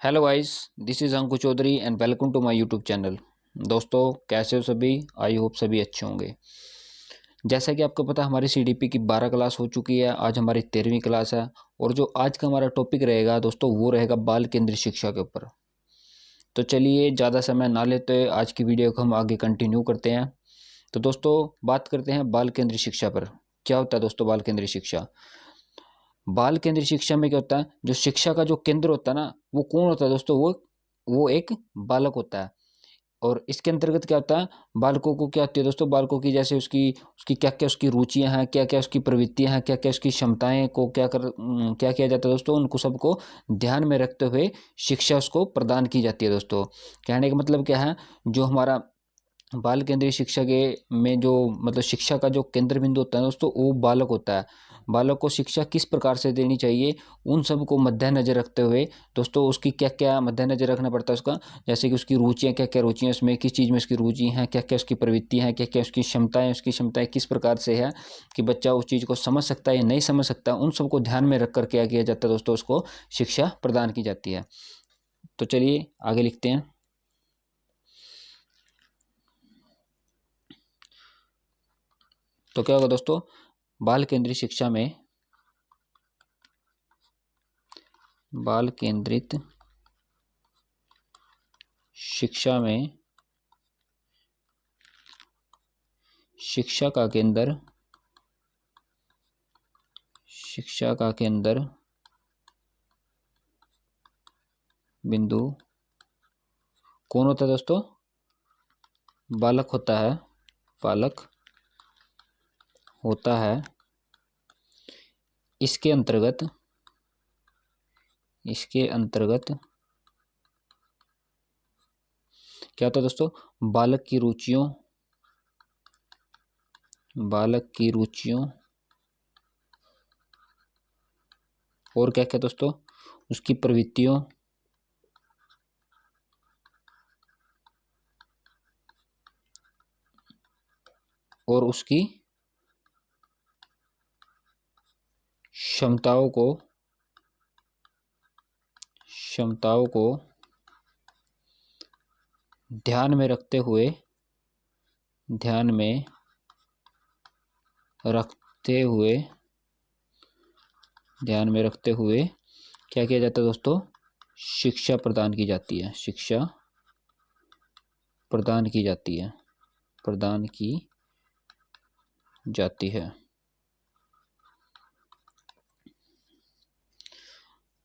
Hello guys, this is Ankur Chaudhary and welcome to my YouTube channel. दोस्तों, कैसे हो सभी? आई होप सभी अच्छे होंगे। जैसा कि आपको पता है, हमारी सीडीपी की 12 क्लास हो चुकी है। आज हमारी 13वीं क्लास है और जो आज का हमारा टॉपिक रहेगा दोस्तों, वो रहेगा बाल केंद्रित शिक्षा के ऊपर। तो चलिए, ज़्यादा समय ना लेते आज की वीडियो को हम आगे कंटिन्यू करते हैं। तो दोस्तों, बात करते हैं बाल केंद्रित शिक्षा पर। क्या होता है दोस्तों बाल केंद्रित शिक्षा? बाल केंद्रित शिक्षा में क्या होता है, जो शिक्षा का जो केंद्र होता है ना, वो कौन होता है दोस्तों? वो एक बालक होता है। और इसके अंतर्गत क्या होता है, बालकों को क्या होती है दोस्तों, बालकों की जैसे उसकी उसकी क्या क्या उसकी रुचियां हैं, क्या क्या उसकी प्रवृत्तियां हैं, क्या क्या उसकी क्षमताएं को क्या किया जाता है दोस्तों, उनको सबको ध्यान में रखते हुए शिक्षा उसको प्रदान की जाती है दोस्तों। कहने का मतलब क्या है, जो हमारा बाल केंद्रीय शिक्षा के में जो मतलब शिक्षा का जो केंद्र बिंदु होता है दोस्तों, वो बालक होता है। बालक को शिक्षा किस प्रकार से देनी चाहिए, उन सब को मद्देनजर रखते हुए दोस्तों, उसकी क्या क्या मद्देनजर रखना पड़ता है उसका। जैसे कि उसकी रुचियाँ, क्या क्या रुचियाँ उसमें, किस चीज़ में उसकी रुचि हैं, क्या क्या उसकी प्रवृत्ति हैं, क्या क्या उसकी क्षमताएं किस प्रकार से है कि बच्चा उस चीज़ को समझ सकता है या नहीं समझ सकता, उन सबको ध्यान में रख कर क्या किया जाता है दोस्तों, उसको शिक्षा प्रदान की जाती है। तो चलिए आगे लिखते हैं। तो क्या होगा दोस्तों, बाल केंद्रित शिक्षा में बाल केंद्रित शिक्षा में शिक्षा का केंद्र बिंदु कौन होता है दोस्तों? बालक होता है। बालक होता है। इसके अंतर्गत क्या होता है दोस्तों, बालक की रुचियों और क्या क्या दोस्तों, उसकी प्रवृत्तियों और उसकी क्षमताओं को ध्यान में रखते हुए क्या किया जाता है दोस्तों, शिक्षा प्रदान की जाती है। प्रदान की जाती है।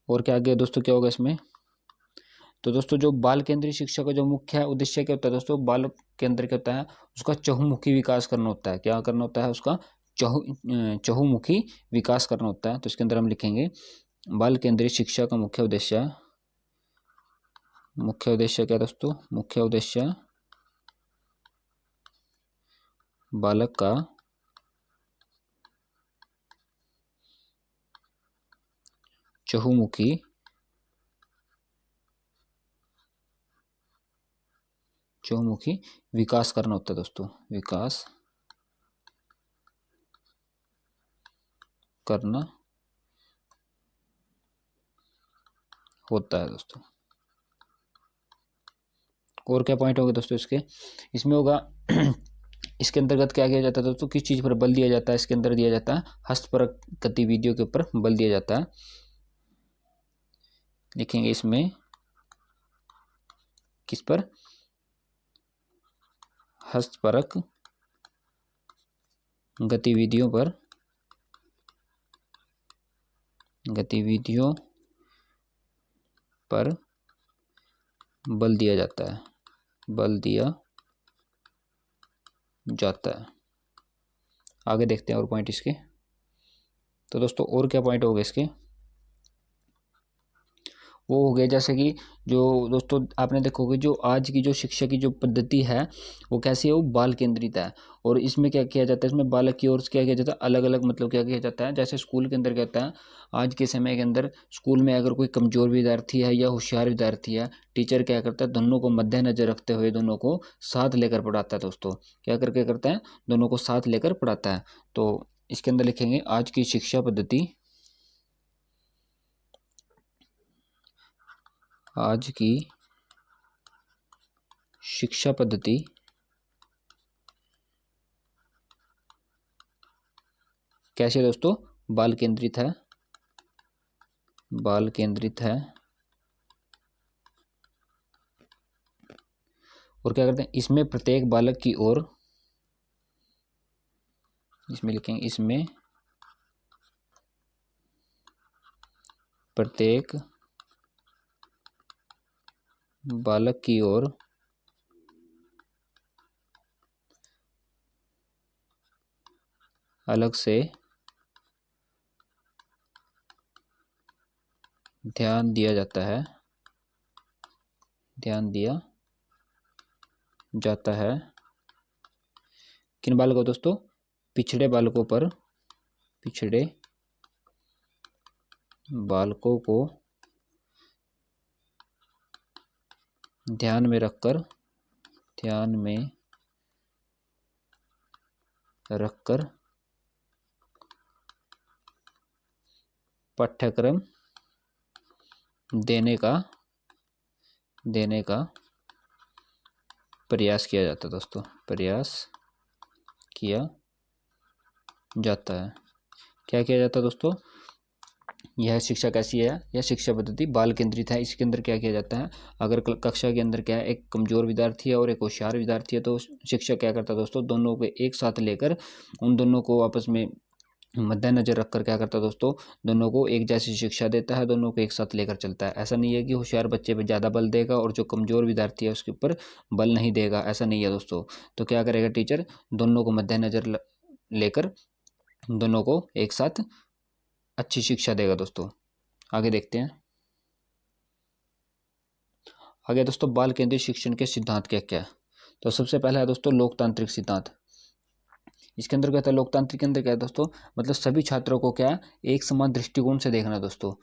और क्या आगे दोस्तों क्या होगा इसमें? तो दोस्तों, जो बाल केंद्रीय शिक्षा का जो मुख्य उद्देश्य क्या होता है दोस्तों, बाल केंद्र क्या होता है, उसका चहुमुखी विकास करना होता है। क्या करना होता है उसका? चहुमुखी विकास करना होता है। तो इसके अंदर हम लिखेंगे बाल केंद्रीय शिक्षा का मुख्य उद्देश्य क्या दोस्तों? मुख्य उद्देश्य बालक का चहुमुखी विकास करना होता है दोस्तों। विकास करना होता है दोस्तों। और क्या पॉइंट होगा दोस्तों इसमें होगा इसके अंतर्गत क्या किया जाता है दोस्तों, किस चीज़ पर बल दिया जाता है? इसके अंदर दिया जाता है हस्तपरक गतिविधियों के ऊपर बल दिया जाता है। लिखेंगे इसमें किस पर? हस्तपरक गतिविधियों पर बल दिया जाता है। आगे देखते हैं और पॉइंट इसके। तो दोस्तों, और क्या पॉइंट हो गए इसके? वो हो गया जैसे कि जो दोस्तों आपने देखोगे, जो आज की जो शिक्षा की जो पद्धति है, वो कैसी है? वो बाल केंद्रित है। और इसमें क्या किया जाता है, इसमें बालक की ओर से क्या किया जाता है, अलग अलग मतलब क्या किया जाता है। जैसे स्कूल के अंदर क्या होता है, आज के समय के अंदर स्कूल में अगर कोई कमजोर विद्यार्थी है या होशियार विद्यार्थी है, टीचर क्या करता है, दोनों को मद्देनजर रखते हुए दोनों को साथ लेकर पढ़ाता है दोस्तों। क्या करके करता है? दोनों को साथ लेकर पढ़ाता है। तो इसके अंदर लिखेंगे आज की शिक्षा पद्धति आज की शिक्षा पद्धति कैसे है दोस्तों? बाल केंद्रित है, बाल केंद्रित है। और क्या करते हैं, इसमें प्रत्येक बालक की ओर, इसमें लिखेंगे इसमें प्रत्येक बालक की ओर अलग से ध्यान दिया जाता है, ध्यान दिया जाता है। किन बालकों दोस्तों? पिछड़े बालकों पर, पिछड़े बालकों को ध्यान में रखकर, ध्यान में रखकर पाठ्यक्रम देने का प्रयास किया जाता है दोस्तों, प्रयास किया जाता है। क्या किया जाता है दोस्तों? यह शिक्षा कैसी है? यह शिक्षा पद्धति बाल केंद्रित है। इसके अंदर क्या किया जाता है, अगर कक्षा के अंदर क्या है, एक कमजोर विद्यार्थी है और एक होशियार विद्यार्थी है, तो शिक्षक क्या करता है दोस्तों, दोनों को एक साथ लेकर उन दोनों को आपस में मद्देनजर रखकर क्या करता है दोस्तों, दोनों को एक जैसी शिक्षा देता है, दोनों को एक साथ लेकर चलता है। ऐसा नहीं है कि होशियार बच्चे पे ज़्यादा बल देगा और जो कमज़ोर विद्यार्थी है उसके ऊपर बल नहीं देगा, ऐसा नहीं है दोस्तों। तो क्या करेगा टीचर, दोनों को मद्देनजर लेकर दोनों को एक साथ अच्छी शिक्षा देगा दोस्तों। आगे देखते हैं। आगे दोस्तों बाल केंद्रित शिक्षण के सिद्धांत क्या क्या है? तो सबसे पहला है दोस्तों लोकतांत्रिक सिद्धांत। इसके अंदर क्या होता है, लोकतांत्रिक के अंदर क्या है दोस्तों, मतलब सभी छात्रों को क्या एक समान दृष्टिकोण से देखना दोस्तों।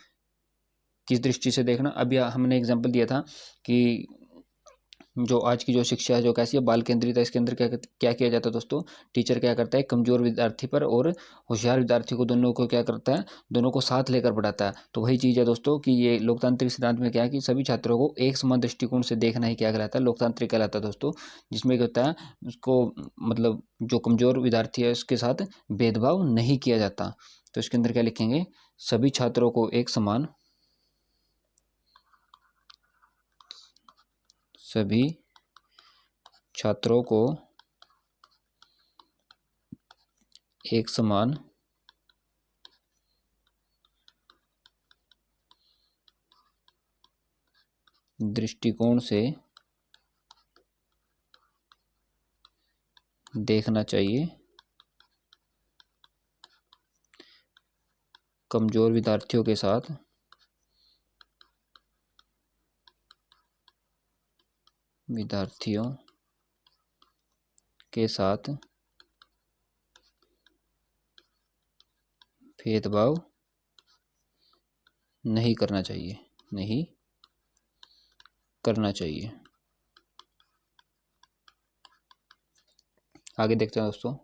किस दृष्टि से देखना? अभी हमने एग्जांपल दिया था कि जो आज की जो शिक्षा है जो कैसी है, बाल केंद्रित है। इसके अंदर क्या क्या किया जाता है दोस्तों, टीचर क्या करता है, कमजोर विद्यार्थी पर और होशियार विद्यार्थी को, दोनों को क्या करता है, दोनों को साथ लेकर पढ़ाता है। तो वही चीज़ है दोस्तों कि ये लोकतांत्रिक सिद्धांत में क्या है कि सभी छात्रों को एक समान दृष्टिकोण से देखना ही क्या कहलाता है, लोकतांत्रिक कहलाता है दोस्तों। जिसमें क्या होता है, उसको मतलब जो कमजोर विद्यार्थी है उसके साथ भेदभाव नहीं किया जाता। तो इसके अंदर क्या लिखेंगे, सभी छात्रों को एक समान, सभी छात्रों को एक समान दृष्टिकोण से देखना चाहिए। कमजोर विद्यार्थियों के साथ भेदभाव नहीं करना चाहिए, नहीं करना चाहिए। आगे देखते हैं दोस्तों।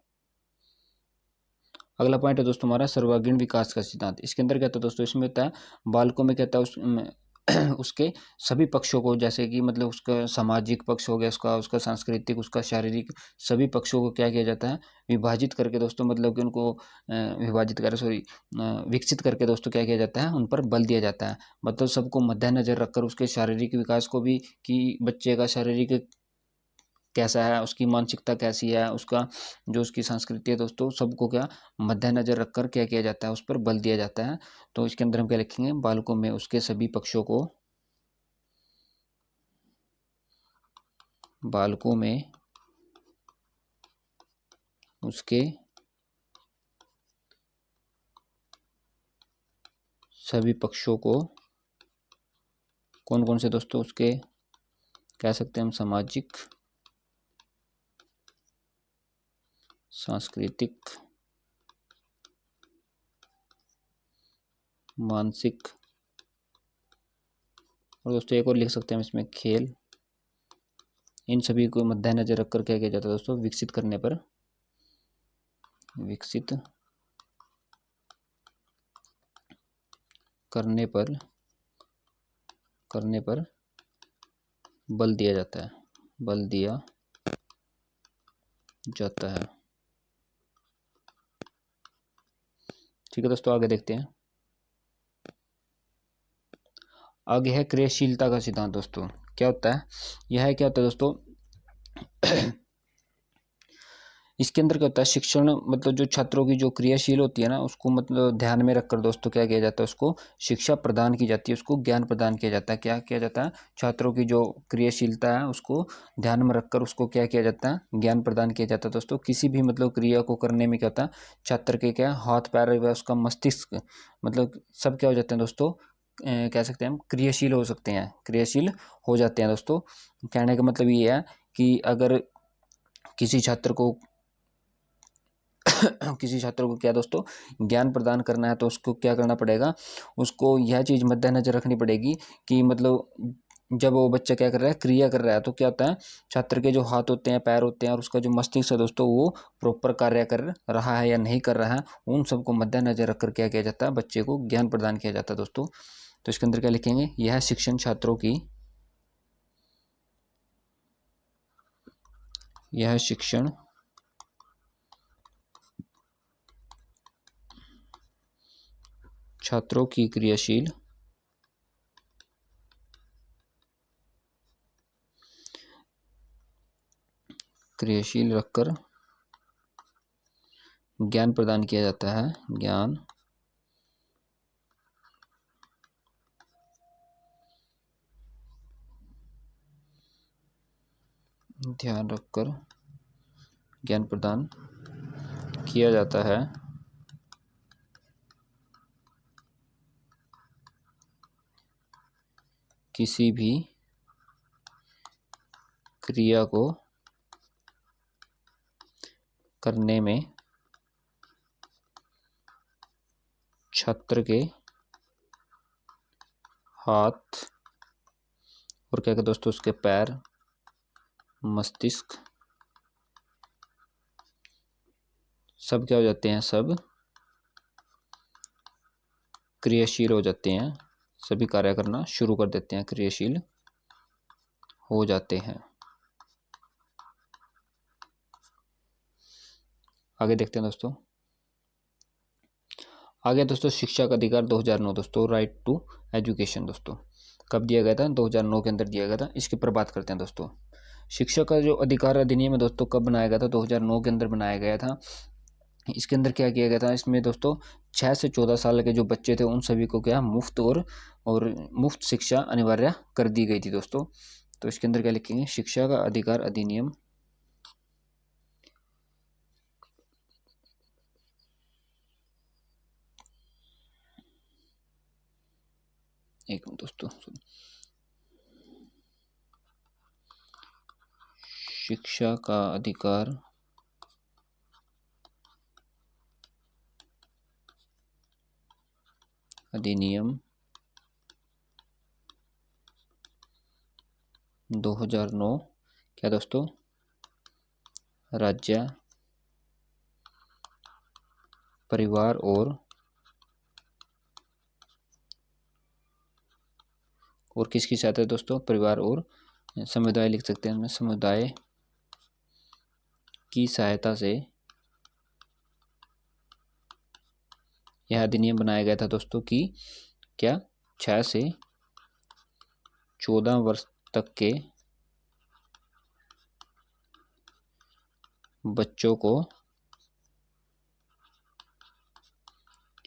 अगला पॉइंट है दोस्तों हमारा सर्वांगीण विकास का सिद्धांत। इसके अंदर क्या होता है दोस्तों, इसमें होता है बालकों में क्या होता है उसके सभी पक्षों को, जैसे कि मतलब उसका सामाजिक पक्ष हो गया, उसका सांस्कृतिक, उसका शारीरिक, सभी पक्षों को क्या किया जाता है, विभाजित करके दोस्तों, मतलब कि उनको विकसित करके दोस्तों क्या किया जाता है, उन पर बल दिया जाता है। मतलब सबको मद्देनजर रखकर उसके शारीरिक विकास को भी, कि बच्चे का शारीरिक कैसा है, उसकी मानसिकता कैसी है, उसका जो उसकी संस्कृति है दोस्तों, सबको क्या मद्देनजर रखकर क्या किया जाता है, उस पर बल दिया जाता है। तो इसके अंदर हम क्या लिखेंगे, बालकों में उसके सभी पक्षों को, बालकों में उसके सभी पक्षों को, कौन कौन से दोस्तों, उसके कह सकते हैं हम सामाजिक, सांस्कृतिक, मानसिक, और दोस्तों एक और लिख सकते हैं हम इसमें खेल, इन सभी को मद्देनजर रखकर क्या किया जाता है दोस्तों, विकसित करने पर करने पर बल दिया जाता है, बल दिया जाता है। ठीक है दोस्तों, आगे देखते हैं। आगे है क्रियाशीलता का सिद्धांत। दोस्तों क्या होता है, यह क्या होता है दोस्तों इसके अंदर क्या होता है, शिक्षण मतलब जो छात्रों की जो क्रियाशील होती है ना, उसको मतलब ध्यान में रखकर दोस्तों क्या किया जाता है, उसको शिक्षा प्रदान की जाती है, उसको ज्ञान प्रदान किया जाता है। क्या किया जाता है, छात्रों की जो क्रियाशीलता है उसको ध्यान में रखकर उसको क्या किया जाता है, ज्ञान प्रदान किया जाता है। दोस्तों किसी भी मतलब क्रिया को करने में क्या होता है, छात्र के क्या हाथ पैर व उसका मस्तिष्क मतलब सब क्या हो जाते हैं दोस्तों, कह सकते हैं हम क्रियाशील हो सकते हैं, क्रियाशील हो जाते हैं। दोस्तों कहने का मतलब ये है कि अगर किसी छात्र को किसी छात्र को क्या दोस्तों ज्ञान प्रदान करना है, तो उसको क्या करना पड़ेगा, उसको यह चीज़ मद्देनजर रखनी पड़ेगी कि मतलब जब वो बच्चा क्या कर रहा है, क्रिया कर रहा है, तो क्या होता है, छात्र के जो हाथ होते हैं, पैर होते हैं और उसका जो मस्तिष्क है दोस्तों, वो प्रॉपर कार्य कर रहा है या नहीं कर रहा है, उन सबको मद्देनजर रखकर क्या किया जाता है, बच्चे को ज्ञान प्रदान किया जाता है। दोस्तों तो इसके अंदर क्या लिखेंगे, यह शिक्षण छात्रों की, यह शिक्षण छात्रों की क्रियाशील रखकर ज्ञान प्रदान किया जाता है, ज्ञान ध्यान रखकर ज्ञान प्रदान किया जाता है। किसी भी क्रिया को करने में छात्र के हाथ और क्या कहते दोस्तों, उसके पैर, मस्तिष्क सब क्या हो जाते हैं, सब क्रियाशील हो जाते हैं, सभी कार्य करना शुरू कर देते हैं, क्रियाशील हो जाते हैं। आगे देखते हैं दोस्तों। आगे दोस्तों शिक्षा का अधिकार 2009 दोस्तों, राइट टू एजुकेशन दोस्तों कब दिया गया था, 2009 के अंदर दिया गया था। इसके पर बात करते हैं दोस्तों। शिक्षा का जो अधिकार अधिनियम है दोस्तों कब बनाया गया था, 2009 के अंदर बनाया गया था। इसके अंदर क्या किया गया था, इसमें दोस्तों 6 से 14 साल के जो बच्चे थे उन सभी को क्या मुफ्त और मुफ्त शिक्षा अनिवार्य कर दी गई थी दोस्तों। तो इसके अंदर क्या लिखेंगे, शिक्षा का अधिकार अधिनियम, एक मिनट दोस्तों, शिक्षा का अधिकार अधिनियम 2009 क्या दोस्तों, राज्य, परिवार और किसकी सहायता है दोस्तों, परिवार और समुदाय लिख सकते हैं, समुदाय की सहायता से यह अधिनियम बनाया गया था दोस्तों कि क्या 6 से 14 वर्ष तक के बच्चों को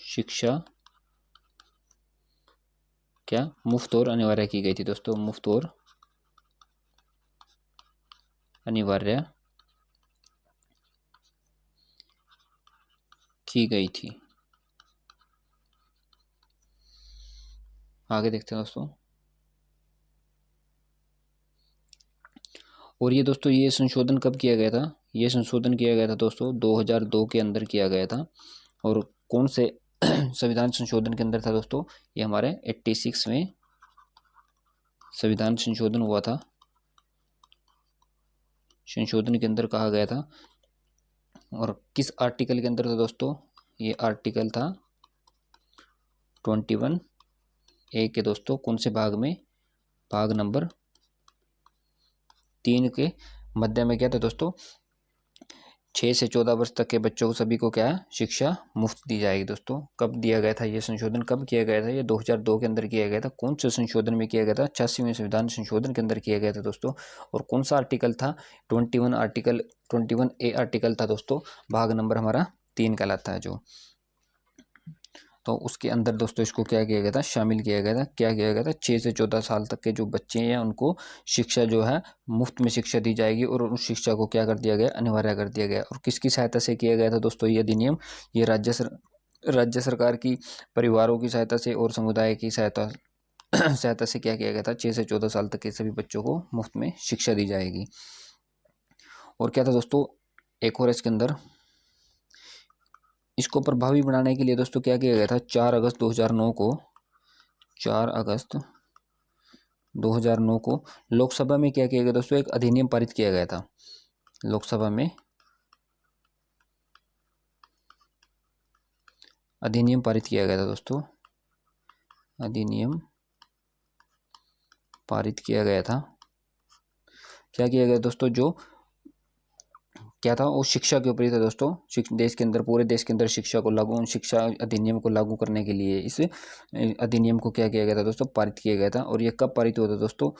शिक्षा क्या मुफ्त और अनिवार्य की गई थी दोस्तों, मुफ्त और अनिवार्य की गई थी। आगे देखते हैं दोस्तों। और ये दोस्तों ये संशोधन कब किया गया था, ये संशोधन किया गया था दोस्तों 2002 के अंदर किया गया था। और कौन से संविधान संशोधन के अंदर था दोस्तों, ये हमारे 86 में संविधान संशोधन हुआ था। संशोधन के अंदर कहा गया था, और किस आर्टिकल के अंदर था दोस्तों, ये आर्टिकल था 21A के दोस्तों, कौन से भाग में, भाग नंबर 3 के मध्य में क्या था दोस्तों, 6 से 14 वर्ष तक के बच्चों को सभी को क्या है, शिक्षा मुफ्त दी जाएगी। दोस्तों कब दिया गया था ये संशोधन, कब किया गया था, ये 2002 के अंदर किया गया था। कौन से संशोधन में किया गया था, 86वें संविधान संशोधन के अंदर किया गया था दोस्तों। और कौन सा आर्टिकल था, 21A आर्टिकल था दोस्तों, भाग नंबर हमारा 3 कहलाता है जो। तो उसके अंदर दोस्तों इसको क्या किया गया था, शामिल किया गया था। क्या किया गया था, 6 से 14 साल तक के जो बच्चे हैं उनको शिक्षा जो है मुफ्त में शिक्षा दी जाएगी, और उस शिक्षा को क्या कर दिया गया, अनिवार्य कर दिया गया। और किसकी सहायता से किया गया था दोस्तों ये अधिनियम, ये राज्य सरकार की, परिवारों की सहायता से और समुदाय की सहायता से क्या किया गया था, 6 से 14 साल तक के सभी बच्चों को मुफ्त में शिक्षा दी जाएगी। और क्या था दोस्तों, एक और इसके अंदर इसको प्रभावी बनाने के लिए दोस्तों क्या किया गया था, 4 अगस्त 2009 को 4 अगस्त 2009 को लोकसभा में क्या किया गया दोस्तों, एक अधिनियम पारित किया गया था। लोकसभा में अधिनियम पारित किया गया था दोस्तों, अधिनियम पारित किया गया था। क्या किया गया दोस्तों, जो क्या था वो शिक्षा के ऊपर ही था दोस्तों। देश के अंदर, पूरे देश के अंदर शिक्षा को लागू, शिक्षा अधिनियम को लागू करने के लिए इस अधिनियम को क्या किया गया था दोस्तों, पारित किया गया था। और ये कब पारित हुआ था दोस्तों,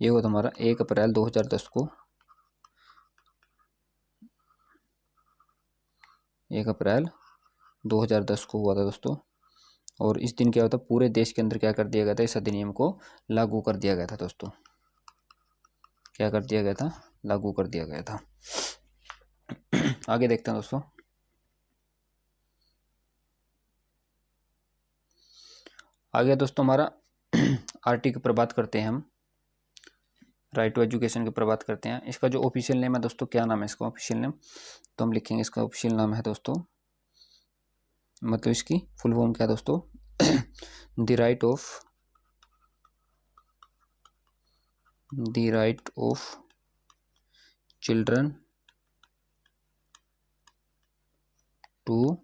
ये हुआ था हमारा 1 अप्रैल 2010 को, 1 अप्रैल 2010 को हुआ था दोस्तों। और इस दिन क्या होता, पूरे देश के अंदर क्या कर दिया गया था, इस अधिनियम को लागू कर दिया गया था दोस्तों। क्या कर दिया गया था, लागू कर दिया गया था। आगे देखते हैं दोस्तों, आगे दोस्तों हमारा आरटी के ऊपर बात करते हैं हम, राइट टू एजुकेशन के ऊपर बात करते हैं। इसका जो ऑफिशियल नेम है दोस्तों, क्या नाम है इसका ऑफिशियल नेम, तो हम लिखेंगे इसका ऑफिशियल नाम है दोस्तों, मतलब इसकी फुल फॉर्म क्या है दोस्तों, the right of children to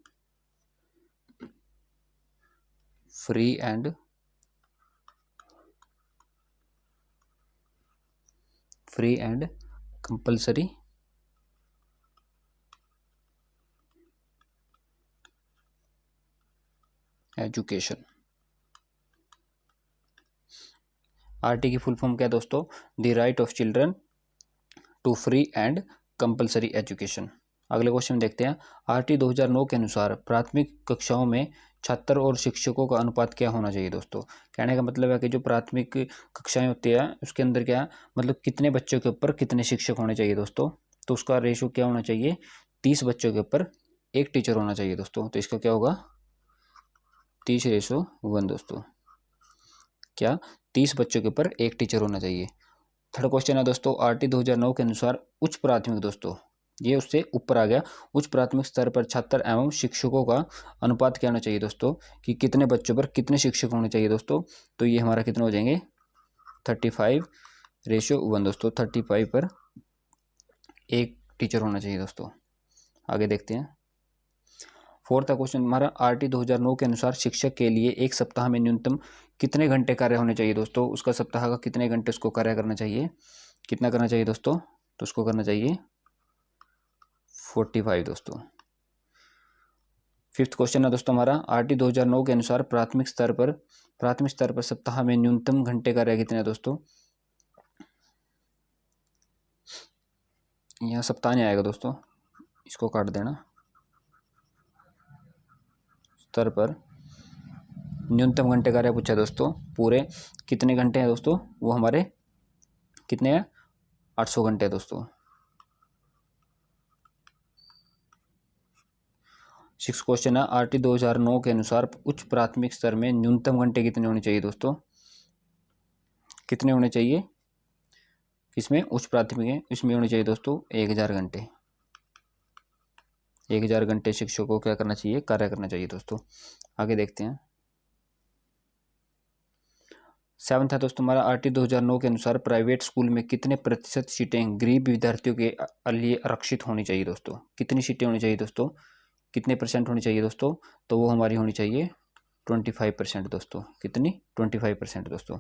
free and compulsory education. RT की फुल फॉर्म क्या है दोस्तों, the right of children to free and compulsory education. अगले क्वेश्चन देखते हैं, आरटी 2009 के अनुसार प्राथमिक कक्षाओं में छात्र और शिक्षकों का अनुपात क्या होना चाहिए दोस्तों। कहने का मतलब है कि जो प्राथमिक कक्षाएं होती है उसके अंदर क्या, मतलब कितने बच्चों के ऊपर कितने शिक्षक होने चाहिए दोस्तों, तो उसका रेशो क्या होना चाहिए, 30 बच्चों के ऊपर 1 टीचर होना चाहिए दोस्तों। तो इसका क्या होगा, 30:1 दोस्तों। क्या, 30 बच्चों के ऊपर 1 टीचर होना चाहिए। थर्ड क्वेश्चन है दोस्तों, आरटी 2009 के अनुसार उच्च प्राथमिक दोस्तों, ये उससे ऊपर आ गया, उच्च प्राथमिक स्तर पर छात्र एवं शिक्षकों का अनुपात क्या होना चाहिए दोस्तों, कि कितने बच्चों पर कितने शिक्षक होने चाहिए दोस्तों। तो ये हमारा कितने हो जाएंगे, 35:1 दोस्तों, 35 पर 1 टीचर होना चाहिए दोस्तों। आगे देखते हैं, फोर्थ क्वेश्चन हमारा, आरटी 2009 के अनुसार शिक्षक के लिए एक सप्ताह में न्यूनतम कितने घंटे कार्य होने चाहिए दोस्तों, उसका सप्ताह का कितने घंटे उसको कार्य करना चाहिए, कितना करना चाहिए दोस्तों, तो उसको करना चाहिए 45 दोस्तों। फिफ्थ क्वेश्चन है दोस्तों हमारा, आरटी 2009 के अनुसार प्राथमिक स्तर पर सप्ताह में न्यूनतम घंटे कार्य कितने हैं दोस्तों। यहाँ सप्ताह नहीं आएगा दोस्तों, इसको काट देना। स्तर पर न्यूनतम घंटे कार्य पूछा दोस्तों, पूरे कितने घंटे हैं दोस्तों, वो हमारे कितने हैं, 800 घंटे हैं दोस्तों। सिक्स क्वेश्चन है, आरटी 2009 के अनुसार उच्च प्राथमिक स्तर में न्यूनतम घंटे कितने होने चाहिए दोस्तों, कितने होने चाहिए, किसमें, उच्च प्राथमिक है, इसमें होने चाहिए दोस्तों 1000 घंटे। 1000 घंटे शिक्षकों को क्या करना चाहिए, कार्य करना चाहिए दोस्तों। आगे देखते हैं, सेवंथ है दोस्तों हमारा, आरटी 2009 के अनुसार प्राइवेट स्कूल में कितने प्रतिशत सीटें गरीब विद्यार्थियों के लिए आरक्षित होनी चाहिए दोस्तों, कितनी सीटें होनी चाहिए दोस्तों, कितने % होनी चाहिए दोस्तों, तो वो हमारी होनी चाहिए 25% दोस्तों। कितनी, 25% दोस्तों।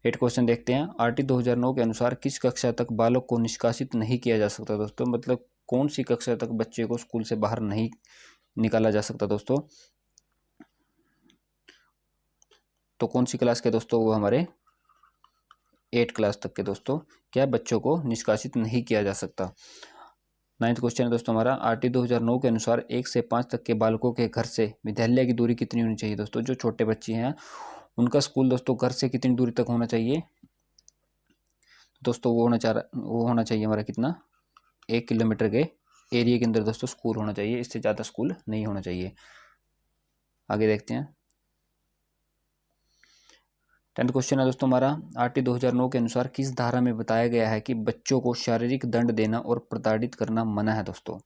8 क्वेश्चन देखते हैं। आरटी 2009 के अनुसार किस कक्षा तक बालक को निष्कासित नहीं किया जा सकता दोस्तों, मतलब कौन सी कक्षा तक बच्चे को स्कूल से बाहर नहीं निकाला जा सकता दोस्तों। तो कौन सी क्लास के दोस्तों, वो हमारे 8 क्लास तक के दोस्तों क्या बच्चों को निष्कासित नहीं किया जा सकता। 9th क्वेश्चन है दोस्तों हमारा, आरटी 2009 के अनुसार 1 से 5 तक के बालकों के घर से विद्यालय की दूरी कितनी होनी चाहिए दोस्तों। जो छोटे बच्चे हैं उनका स्कूल दोस्तों घर से कितनी दूरी तक होना चाहिए दोस्तों, वो होना चाहिए हमारा कितना, 1 किलोमीटर के एरिया के अंदर दोस्तों स्कूल होना चाहिए, इससे ज़्यादा स्कूल नहीं होना चाहिए। आगे देखते हैं। 10th क्वेश्चन है दोस्तों हमारा, आरटी 2009 के अनुसार किस धारा में बताया गया है कि बच्चों को शारीरिक दंड देना और प्रताड़ित करना मना है दोस्तों।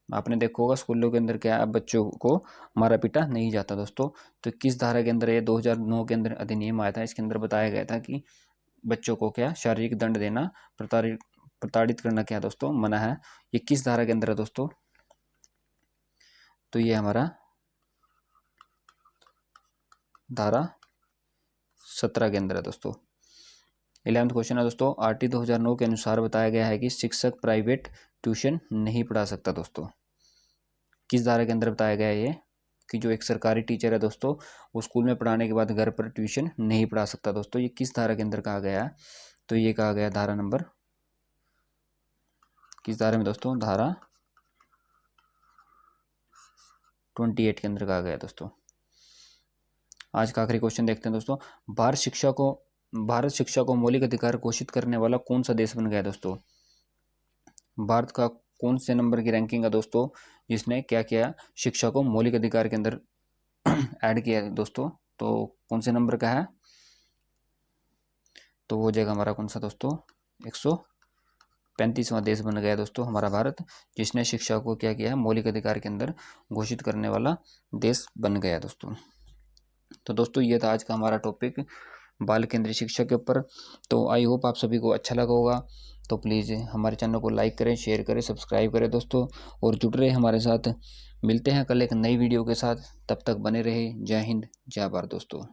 आपने देखा होगा स्कूलों के अंदर क्या है, बच्चों को मारा पीटा नहीं जाता दोस्तों। तो किस धारा के अंदर, ये 2009 के अंदर अधिनियम आया था, इसके अंदर बताया गया था कि बच्चों को क्या शारीरिक दंड देना, प्रताड़ित करना क्या दोस्तों मना है। ये किस धारा के अंदर है दोस्तों, तो ये हमारा धारा 17 के अंदर है दोस्तों। 11th क्वेश्चन है दोस्तों, आरटी 2009 के अनुसार बताया गया है कि शिक्षक प्राइवेट ट्यूशन नहीं पढ़ा सकता दोस्तों। किस धारा के अंदर बताया गया है ये, कि जो एक सरकारी टीचर है दोस्तों वो स्कूल में पढ़ाने के बाद घर पर ट्यूशन नहीं पढ़ा सकता दोस्तों। ये किस धारा के अंदर कहा गया है, तो ये कहा गया धारा नंबर, किस धारा में दोस्तों, धारा 28 के अंदर कहा गया दोस्तों। आज का आखिरी क्वेश्चन देखते हैं दोस्तों, भारत शिक्षा को मौलिक अधिकार घोषित करने वाला कौन सा देश बन गया दोस्तों। भारत का कौन से नंबर की रैंकिंग है दोस्तों जिसने क्या किया, शिक्षा को मौलिक अधिकार के अंदर ऐड किया दोस्तों। तो कौन से नंबर का है, तो वो हो जाएगा हमारा कौन सा दोस्तों, 135वां देश बन गया दोस्तों हमारा भारत, जिसने शिक्षा को क्या किया है, मौलिक अधिकार के अंदर घोषित करने वाला देश बन गया दोस्तों। तो दोस्तों ये था आज का हमारा टॉपिक बाल केंद्रीय शिक्षा के ऊपर। तो आई होप आप सभी को अच्छा लगा होगा। तो प्लीज़ हमारे चैनल को लाइक करें, शेयर करें, सब्सक्राइब करें दोस्तों, और जुड़ रहे हमारे साथ। मिलते हैं कल एक नई वीडियो के साथ, तब तक बने रहे। जय हिंद, जय भारत दोस्तों।